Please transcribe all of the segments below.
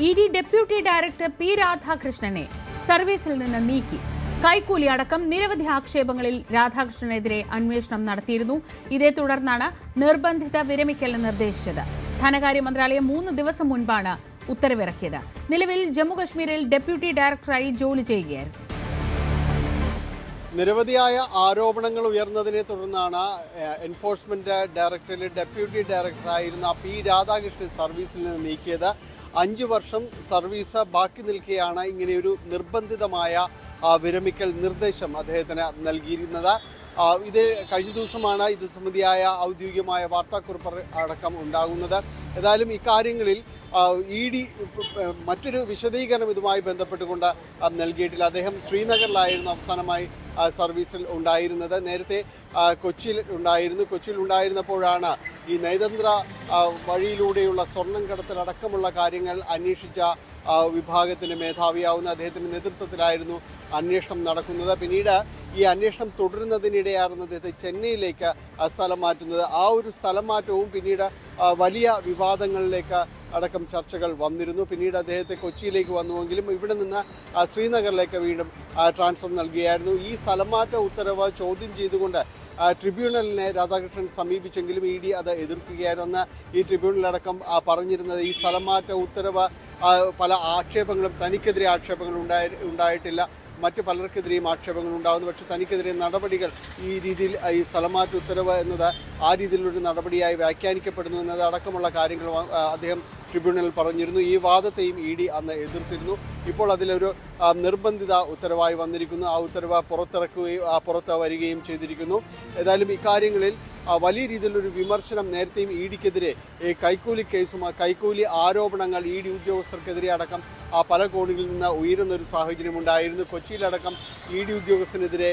ED. Deputy director P രാധാകൃഷ്ണനെ സർവീസിൽ നിന്ന് നീക്കി. കൈക്കൂലി അടക്കം നിരവധി ആക്ഷേപങ്ങളിൽ രാധാകൃഷ്ണനെതിരെ അന്വേഷണം നടത്തിയിരുന്നു. ഇതേ തുടർന്നാണ് നിർബന്ധിത വിരമിക്കൽ നിർദ്ദേശിച്ചത്. ധനകാര്യ മന്ത്രാലയം 3 ദിവസം മുൻപാണ് ഉത്തരവിറക്കിയത്. നിലവിൽ ജമ്മുകശ്മീരിൽ ഡെപ്യൂട്ടി ഡയറക്ടറായി ജോലി ചെയ്യുകയായിരുന്നു. നിരവധിയായ ആരോപണങ്ങൾ ഉയർന്നതിനെ തുടർന്നാണ് എൻഫോഴ്സ്മെന്റ് ഡയറക്ടറേറ്റിലെ ഡെപ്യൂട്ടി ഡയറക്ടറായിരുന്ന പി രാധാകൃഷ്ണൻ സർവീസിൽ നിന്ന് നീക്കിയത്. 5 വർഷം സർവീസ് ബാക്കി നിൽക്കെയാണ് ഇങ്ങനെയൊരു നിർബന്ധിതമായ വിരമിക്കൽ നിർദ്ദേശം അദ്ദേഹത്തിന് നൽകിയിരുന്നത്. ഇത് കഴിഞ്ഞ ദിവസമാണ് ഇത് സംബന്ധിയായ ഔദ്യോഗികമായ വാർത്താക്കുറിപ്പ് അടക്കം ഉണ്ടാകുന്നത്. ഏതായാലും ഇക്കാര്യങ്ങളിൽ ഇ.ഡി. മറ്റൊരു വിശദീകരണം ഇതുമായി ബന്ധപ്പെട്ടുകൊണ്ട് നൽകിയിട്ടില്ല. അദ്ദേഹം ശ്രീനഗറിലായിരുന്നു അവസാനമായി സർവീസിൽ ഉണ്ടായിരുന്നത്. നേരത്തെ കൊച്ചിയിൽ ഉണ്ടായിരുന്നപ്പോഴാണ് ഈ നയതന്ത്ര വഴിയിലൂടെയുള്ള സ്വർണം കടത്തലടക്കമുള്ള കാര്യങ്ങൾ അന്വേഷിച്ച വിഭാഗത്തിൻ്റെ മേധാവിയാവുന്ന അദ്ദേഹത്തിൻ്റെ നേതൃത്വത്തിലായിരുന്നു അന്വേഷണം നടക്കുന്നത്. പിന്നീട് ഈ അന്വേഷണം തുടരുന്നതിനിടെയായിരുന്നു അദ്ദേഹത്തെ ചെന്നൈയിലേക്ക് സ്ഥലം മാറ്റുന്നത്. ആ ഒരു സ്ഥലം മാറ്റവും പിന്നീട് വലിയ വിവാദങ്ങളിലേക്ക് അടക്കം ചർച്ചകൾ വന്നിരുന്നു. പിന്നീട് അദ്ദേഹത്തെ കൊച്ചിയിലേക്ക് വന്നുവെങ്കിലും ഇവിടെ നിന്ന് ശ്രീനഗറിലേക്ക് വീണ്ടും ട്രാൻസ്ഫർ നൽകുകയായിരുന്നു. ഈ സ്ഥലം മാറ്റ ഉത്തരവ് ചോദ്യം ചെയ്തുകൊണ്ട് ട്രിബ്യൂണലിനെ രാധാകൃഷ്ണൻ സമീപിച്ചെങ്കിലും ഇ.ഡി. അത് എതിർക്കുകയായിരുന്നു. ഈ ട്രിബ്യൂണലടക്കം പറഞ്ഞിരുന്നത് ഈ സ്ഥലം മാറ്റ ഉത്തരവ് പല ആക്ഷേപങ്ങളും തനിക്കെതിരെ ആക്ഷേപങ്ങൾ ഉണ്ടായിട്ടില്ല, മറ്റ് പലർക്കെതിരെയും ആക്ഷേപങ്ങൾ ഉണ്ടാകുന്നു. പക്ഷേ തനിക്കെതിരെ നടപടികൾ ഈ രീതിയിൽ ഈ സ്ഥലമാറ്റ ഉത്തരവ് എന്നത് ആ രീതിയിലൊരു നടപടിയായി വ്യാഖ്യാനിക്കപ്പെടുന്നു എന്നത് അടക്കമുള്ള കാര്യങ്ങൾ അദ്ദേഹം ട്രിബ്യൂണലിൽ പറഞ്ഞിരുന്നു. ഈ വാദത്തെയും ഇ.ഡി. അന്ന് എതിർത്തിരുന്നു. ഇപ്പോൾ അതിലൊരു നിർബന്ധിത ഉത്തരവായി വന്നിരിക്കുന്നു. ആ ഉത്തരവ് പുറത്ത് വരികയും ചെയ്തിരിക്കുന്നു. ഏതായാലും ഇക്കാര്യങ്ങളിൽ വലിയ രീതിയിലൊരു വിമർശനം നേരത്തെയും ഇ.ഡിക്കെതിരെ കൈക്കൂലി കൈക്കൂലി ആരോപണങ്ങൾ ഇ.ഡി. ഉദ്യോഗസ്ഥർക്കെതിരെ അടക്കം പല കോണുകളിൽ നിന്ന് ഉയരുന്നൊരു സാഹചര്യം ഉണ്ടായിരുന്നു. കൊച്ചിയിലടക്കം ഇ.ഡി. ഉദ്യോഗസ്ഥനെതിരെ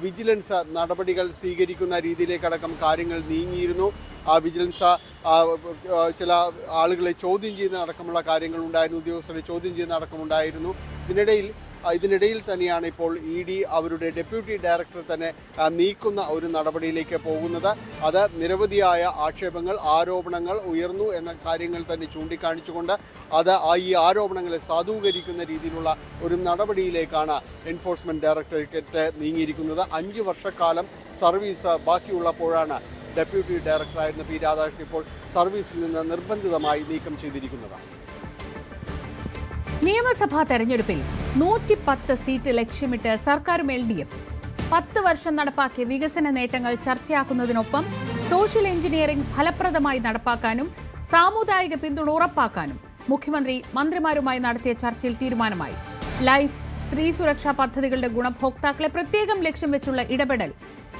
വിജിലൻസ് നടപടികൾ സ്വീകരിക്കുന്ന രീതിയിലേക്കടക്കം കാര്യങ്ങൾ നീങ്ങിയിരുന്നു. വിജിലൻസ് ചില ആളുകളെ ചോദ്യം ചെയ്യുന്നതടക്കമുള്ള കാര്യങ്ങൾ ഉണ്ടായിരുന്നു, ഉദ്യോഗസ്ഥരെ ചോദ്യം ചെയ്യുന്നതടക്കമുണ്ടായിരുന്നു. ഇതിനിടയിൽ തന്നെയാണ് ഇപ്പോൾ ഇ.ഡി. അവരുടെ ഡെപ്യൂട്ടി ഡയറക്ടർ തന്നെ നീക്കുന്ന ഒരു നടപടിയിലേക്ക് പോകുന്നത്. അത് നിരവധിയായ ആരോപണങ്ങൾ ഉയർന്നു എന്ന കാര്യങ്ങൾ തന്നെ ചൂണ്ടിക്കാണിച്ചുകൊണ്ട് ഈ ആരോപണങ്ങളെ സാധൂകരിക്കുന്ന രീതിയിലുള്ള ഒരു നടപടിയിലേക്കാണ് എൻഫോഴ്സ്മെന്റ് ഡയറക്ടറേറ്റ് നീങ്ങിയിരിക്കുന്നത്. 5 വർഷക്കാലം സർവീസ് ബാക്കിയുള്ളപ്പോഴാണ് ഡെപ്യൂട്ടി ഡയറക്ടറായിരുന്ന പി രാധാകൃഷ്ണൻ ഇപ്പോൾ സർവീസിൽ നിന്ന് നിർബന്ധിതമായി നീക്കം ചെയ്തിരിക്കുന്നത്. നിയമസഭാ തെരഞ്ഞെടുപ്പിൽ 110 സീറ്റ് ലക്ഷ്യമിട്ട് സർക്കാരും LDF 10 വർഷം നടപ്പാക്കിയ വികസന നേട്ടങ്ങൾ ചർച്ചയാക്കുന്നതിനൊപ്പം സോഷ്യൽ എഞ്ചിനീയറിംഗ് ഫലപ്രദമായി നടപ്പാക്കാനും സാമുദായിക പിന്തുണ ഉറപ്പാക്കാനും മുഖ്യമന്ത്രി മന്ത്രിമാരുമായി നടത്തിയ ചർച്ചയിൽ തീരുമാനമായി. ലൈഫ്, സ്ത്രീ സുരക്ഷാ പദ്ധതികളുടെ ഗുണഭോക്താക്കളെ പ്രത്യേകം ലക്ഷ്യം വെച്ചുള്ള ഇടപെടൽ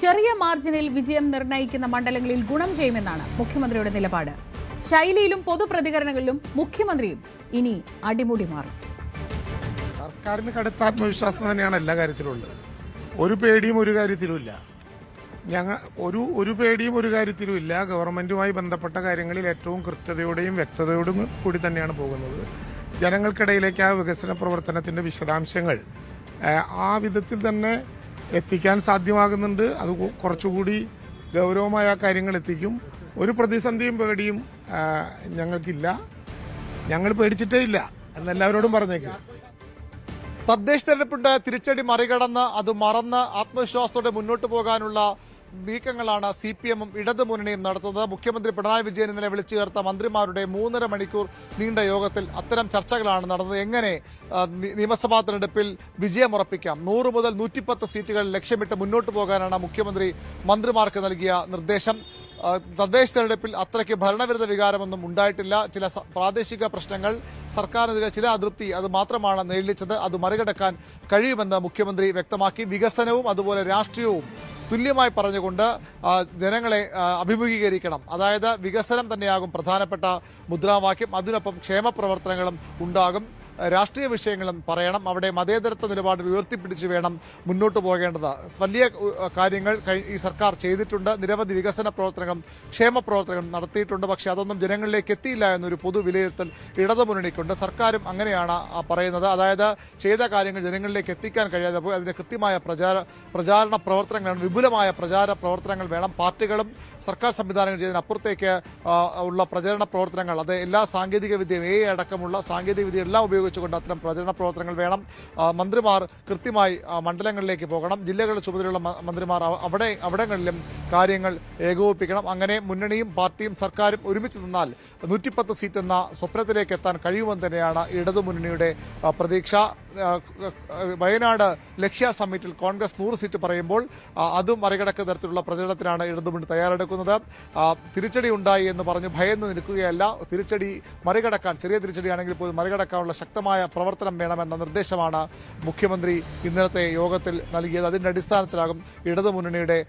ചെറിയ മാർജിനിൽ വിജയം നിർണ്ണയിക്കുന്ന മണ്ഡലങ്ങളിൽ ഗുണം ചെയ്യുമെന്നാണ് മുഖ്യമന്ത്രിയുടെ നിലപാട്. ശൈലിയിലും പൊതുപ്രതികരണങ്ങളിലും മുഖ്യമന്ത്രിയും ഇനി അടിമുടി മാറും. സർക്കാരിന് കടുത്ത ആത്മവിശ്വാസം തന്നെയാണ് എല്ലാ കാര്യത്തിലുള്ളത്. ഒരു പേടിയും ഒരു കാര്യത്തിലുമില്ല. ഒരു പേടിയും ഒരു കാര്യത്തിലുമില്ല. ഗവൺമെന്റുമായി ബന്ധപ്പെട്ട കാര്യങ്ങളിൽ ഏറ്റവും കൃത്യതയോടെയും വ്യക്തതയോടും കൂടി തന്നെയാണ് പോകുന്നത്. ജനങ്ങൾക്കിടയിലേക്ക് ആ വികസന പ്രവർത്തനത്തിന്റെ വിശദാംശങ്ങൾ ആ വിധത്തിൽ തന്നെ എത്തിക്കാൻ സാധ്യമാകുന്നുണ്ട്. അത് കുറച്ചുകൂടി ഗൗരവമായ കാര്യങ്ങൾ എത്തിക്കും. ഒരു പ്രതിസന്ധിയും പേടിയും ഞങ്ങൾക്കില്ല. ഞങ്ങൾ പേടിച്ചിട്ടേ ഇല്ല എന്നെല്ലാവരോടും പറഞ്ഞേക്കും. തദ്ദേശ തെരഞ്ഞെടുപ്പിന്റെ തിരിച്ചടി മറികടന്ന് അത് മറന്ന് ആത്മവിശ്വാസത്തോടെ മുന്നോട്ട് പോകാനുള്ള നീക്കങ്ങളാണ് CPM-ഉം ഇടതുമുന്നണിയും നടത്തുന്നത്. മുഖ്യമന്ത്രി പിണറായി വിജയൻ ഇന്നലെ വിളിച്ചു ചേർത്ത മന്ത്രിമാരുടെ 3.5 മണിക്കൂർ നീണ്ട യോഗത്തിൽ അത്തരം ചർച്ചകളാണ് നടന്നത്. എങ്ങനെ നിയമസഭാ തെരഞ്ഞെടുപ്പിൽ വിജയമുറപ്പിക്കാം, 100 മുതൽ 110 സീറ്റുകൾ ലക്ഷ്യമിട്ട് മുന്നോട്ട് പോകാനാണ് മുഖ്യമന്ത്രി മന്ത്രിമാർക്ക് നൽകിയ നിർദ്ദേശം. തദ്ദേശ തെരഞ്ഞെടുപ്പിൽ അത്രയ്ക്ക് ഭരണവിരുദ്ധ വികാരമൊന്നും ഉണ്ടായിട്ടില്ല. ചില പ്രാദേശിക പ്രശ്നങ്ങൾ, സർക്കാരിനെതിരെ ചില അതൃപ്തി, അത് മാത്രമാണ് നേരിളിച്ചത്. അത് മറികടക്കാൻ കഴിയുമെന്ന് മുഖ്യമന്ത്രി വ്യക്തമാക്കി. വികസനവും അതുപോലെ രാഷ്ട്രീയവും തുല്യമായി പറഞ്ഞുകൊണ്ട് ജനങ്ങളെ അഭിമുഖീകരിക്കണം. അതായത് വികസനം തന്നെയാകും പ്രധാനപ്പെട്ട മുദ്രാവാക്യം. അതിനൊപ്പം ക്ഷേമ പ്രവർത്തനങ്ങളും ഉണ്ടാകും. രാഷ്ട്രീയ വിഷയങ്ങളും പറയണം. അവിടെ മതേതരത്വ നിലപാട് ഉയർത്തിപ്പിടിച്ച് വേണം മുന്നോട്ട് പോകേണ്ടത്. വലിയ കാര്യങ്ങൾ ഈ സർക്കാർ ചെയ്തിട്ടുണ്ട്. നിരവധി വികസന പ്രവർത്തനങ്ങളും ക്ഷേമ പ്രവർത്തനങ്ങളും നടത്തിയിട്ടുണ്ട്. പക്ഷേ അതൊന്നും ജനങ്ങളിലേക്ക് എത്തിയില്ല എന്നൊരു പൊതു വിലയിരുത്തൽ ഇടതുമുന്നണിക്കുണ്ട്. സർക്കാരും അങ്ങനെയാണ് പറയുന്നത്. അതായത് ചെയ്ത കാര്യങ്ങൾ ജനങ്ങളിലേക്ക് എത്തിക്കാൻ കഴിയാതെ പോയി. അതിന് കൃത്യമായ പ്രചാരണ പ്രവർത്തനങ്ങൾ, വിപുലമായ പ്രചാര പ്രവർത്തനങ്ങൾ വേണം. പാർട്ടികളും സർക്കാർ സംവിധാനങ്ങൾ ചെയ്തതിനപ്പുറത്തേക്ക് ഉള്ള പ്രചരണ പ്രവർത്തനങ്ങൾ, അത് എല്ലാ സാങ്കേതിക വിദ്യയും AI അടക്കമുള്ള സാങ്കേതിക വിദ്യ എല്ലാം ഉപയോഗിച്ചുകൊണ്ട് അത്തരം പ്രചരണ പ്രവർത്തനങ്ങൾ വേണം. മന്ത്രിമാർ കൃത്യമായി മണ്ഡലങ്ങളിലേക്ക് പോകണം. ജില്ലകളുടെ ചുമതലയുള്ള മന്ത്രിമാർ അവിടങ്ങളിലും കാര്യങ്ങൾ ഏകോപിപ്പിക്കണം. അങ്ങനെ മുന്നണിയും പാർട്ടിയും സർക്കാരും ഒരുമിച്ച് നിന്നാൽ 110 സീറ്റ് എന്ന സ്വപ്നത്തിലേക്ക് എത്താൻ കഴിയുമെന്ന് തന്നെയാണ് ഇടതുമുന്നണിയുടെ പ്രതീക്ഷ. വയനാട് ലക്ഷ്യ സമ്മിറ്റിൽ കോൺഗ്രസ് 100 സീറ്റ് പറയുമ്പോൾ അതും മറികടക്കുന്ന തരത്തിലുള്ള പ്രചരണത്തിനാണ് ഇടതുമുന്നണി തയ്യാറെടുക്കുന്നത്. തിരിച്ചടി ഉണ്ടായി എന്ന് പറഞ്ഞ് ഭയന്ന് നിൽക്കുകയല്ല. തിരിച്ചടി മറികടക്കാൻ, ചെറിയ തിരിച്ചടിയാണെങ്കിൽ പോലും മറികടക്കാനുള്ള ശക്തമായ പ്രവർത്തനം വേണമെന്ന നിർദ്ദേശമാണ് മുഖ്യമന്ത്രി ഇന്നലത്തെ യോഗത്തിൽ നൽകിയത്. അതിന്റെ അടിസ്ഥാനത്തിലാകും ഇടതുമുന്നണിയുടെ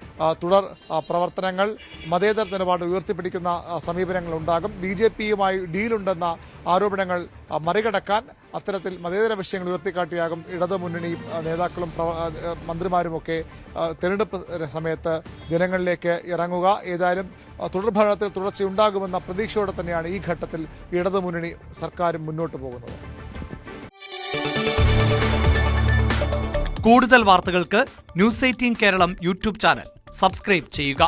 തുടർ പ്രവർത്തനങ്ങൾ. മതേതര നിലപാട് ഉയർത്തിപ്പിടിക്കുന്ന സമീപനങ്ങൾ ഉണ്ടാകും. BJPയുമായി ഡീലുണ്ടെന്ന ആരോപണങ്ങൾ മറികടക്കാൻ അത്തരത്തിൽ മതേതര വിഷയങ്ങൾ ഉയർത്തിക്കാട്ടിയാകും ഇടതുമുന്നണി നേതാക്കളും മന്ത്രിമാരുമൊക്കെ തെരഞ്ഞെടുപ്പ് സമയത്ത് ജനങ്ങളിലേക്ക് ഇറങ്ങുക. ഏതായാലും തുടർഭരണത്തിൽ തുടർച്ചയുണ്ടാകുമെന്ന പ്രതീക്ഷയോടെ തന്നെയാണ് ഈ ഘട്ടത്തിൽ ഇടതുമുന്നണി സർക്കാരും മുന്നോട്ട് പോകുന്നത്. കൂടുതൽ വാർത്തകൾക്ക് News 18 Keralam YouTube channel subscribe ചെയ്യുക.